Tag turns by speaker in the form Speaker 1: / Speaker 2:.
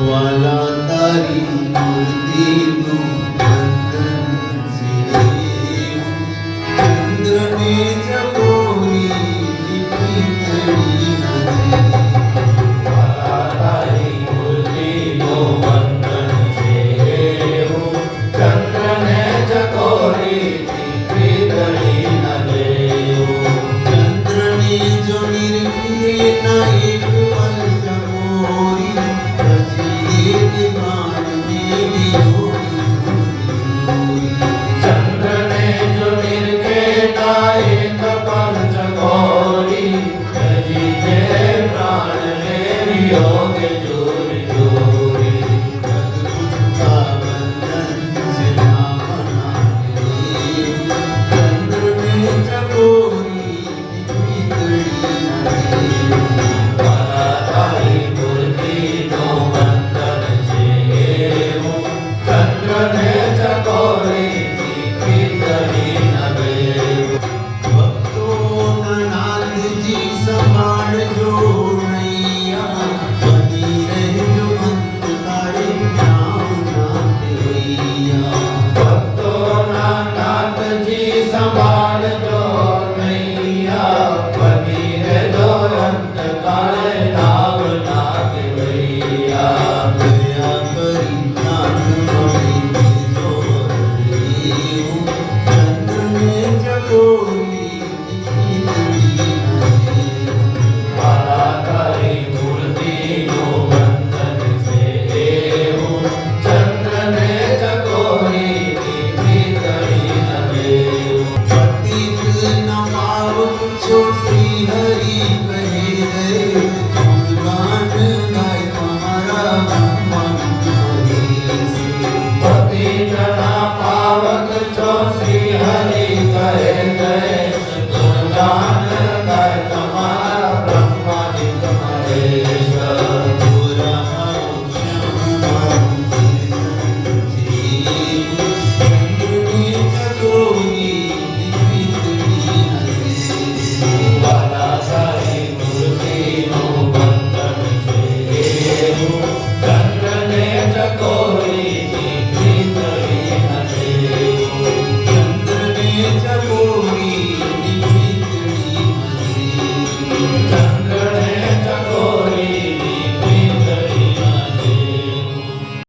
Speaker 1: वाला तारी मूर्ति नु वंदन सिरेऊ चंद्र ने जगोरी लिपि तड़ी नदी
Speaker 2: वाला तारी मूर्ति नु वंदन सिरेऊ चंद्र ने जगोरी लिपि तड़ी नदी
Speaker 1: चंद्र ने जो निर्भय ना एक पल जमोरी रची देव मान में दियो